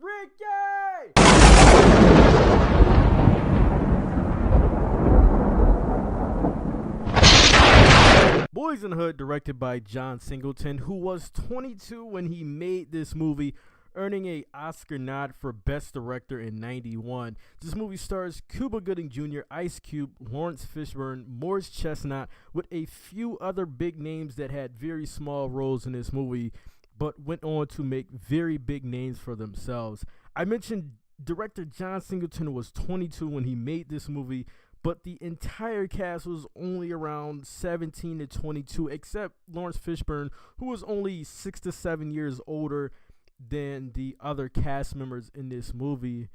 Ricky! Boyz n the Hood, directed by John Singleton, who was 22 when he made this movie, earning an Oscar nod for Best Director in '91. This movie stars Cuba Gooding Jr., Ice Cube, Lawrence Fishburne, Morris Chestnut, with a few other big names that had very small roles in this movie, but went on to make very big names for themselves. I mentioned director John Singleton was 22 when he made this movie, but the entire cast was only around 17 to 22, except Lawrence Fishburne, who was only 6 to 7 years older than the other cast members in this movie.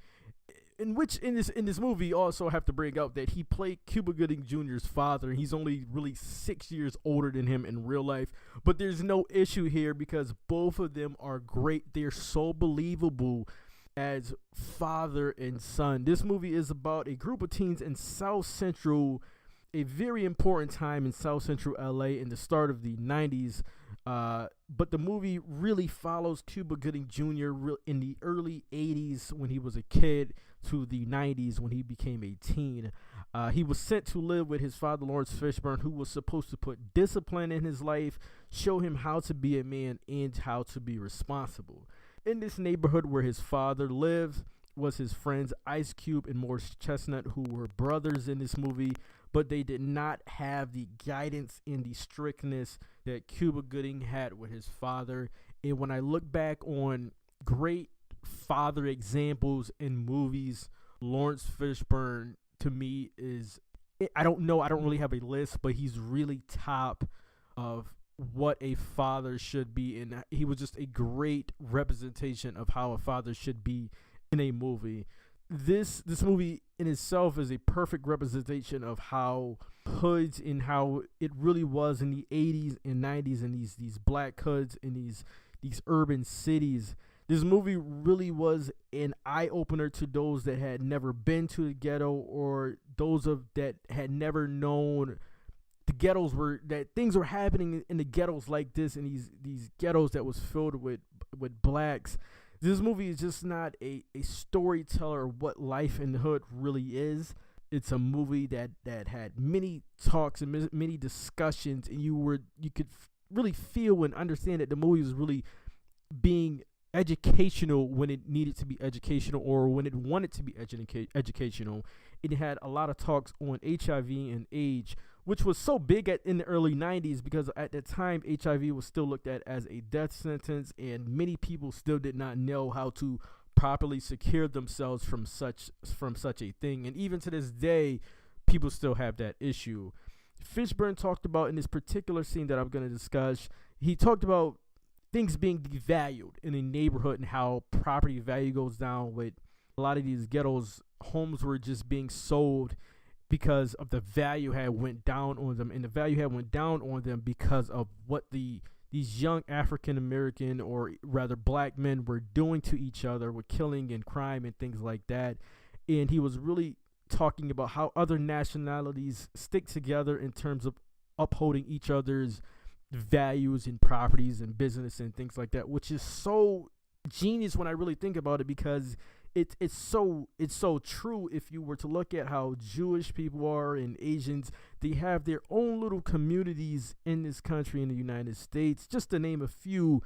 In this movie, also have to bring up that he played Cuba Gooding Jr.'s father. He's only really 6 years older than him in real life, but there's no issue here because both of them are great. They're so believable as father and son. This movie is about a group of teens in South Central, a very important time in South Central LA in the start of the 90s. But the movie really follows Cuba Gooding Jr. in the early 80s when he was a kid to the 90s when he became a teen. He was sent to live with his father, Lawrence Fishburne, who was supposed to put discipline in his life, show him how to be a man and how to be responsible. In this neighborhood where his father lived was his friends Ice Cube and Morris Chestnut, who were brothers in this movie, but they did not have the guidance and the strictness that Cuba Gooding had with his father. And when I look back on great father examples in movies, Lawrence Fishburne to me is, I don't really have a list, but he's really top of what a father should be, and he was just a great representation of how a father should be in a movie. This movie in itself is a perfect representation of how hoods and how it really was in the 80s and 90s and these black hoods in these urban cities. This movie really was an eye-opener to those that had never been to the ghetto or those that had never known the ghettos that things were happening in the ghettos like this, and these ghettos that was filled with blacks. This movie is just not a storyteller of what life in the hood really is. It's a movie that had many talks and many discussions, and you could really feel and understand that the movie was really being educational when it needed to be educational or when it wanted to be educational. It had a lot of talks on HIV and AIDS, which was so big in the early 90s because at the time HIV was still looked at as a death sentence, and many people still did not know how to properly secure themselves from such a thing. And even to this day, people still have that issue. Fishburne talked about in this particular scene that I'm going to discuss, he talked about things being devalued in a neighborhood and how property value goes down with a lot of these ghettos. Homes were just being sold because of the value had went down on them, and the value had went down on them because of what these young African American, or rather black men, were doing to each other with killing and crime and things like that. And he was really talking about how other nationalities stick together in terms of upholding each other's values and properties and business and things like that, which is so genius when I really think about it, because it's so true. If you were to look at how Jewish people are and Asians, they have their own little communities in this country, in the United States, just to name a few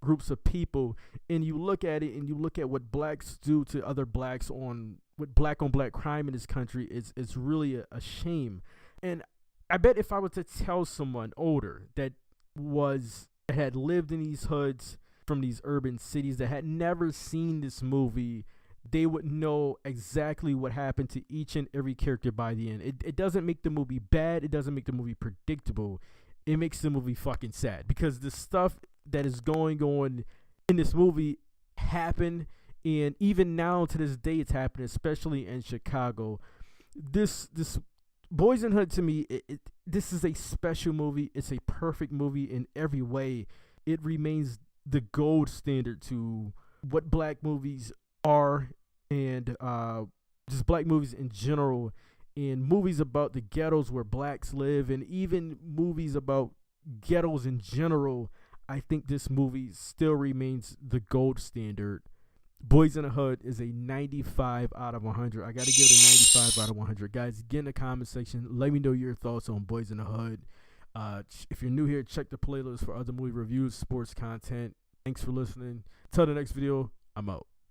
groups of people. And you look at it and you look at what blacks do to other blacks with black on black crime in this country. It's really a shame. And I bet if I were to tell someone older that had lived in these hoods from these urban cities, that had never seen this movie, they would know exactly what happened to each and every character by the end. It doesn't make the movie bad. It doesn't make the movie predictable. It makes the movie fucking sad, because the stuff that is going on in this movie happened, and even now to this day it's happening, especially in Chicago. This Boyz n the Hood, to me, this is a special movie. It's a perfect movie in every way. It remains the gold standard to what black movies are, and just black movies in general, and movies about the ghettos where blacks live, and even movies about ghettos in general. I think this movie still remains the gold standard. Boys in the Hood is a 95 out of 100. I got to give it a 95 out of 100. Guys, get in the comment section. Let me know your thoughts on Boys in the Hood. If you're new here, check the playlist for other movie reviews, sports content. Thanks for listening. Till the next video, I'm out.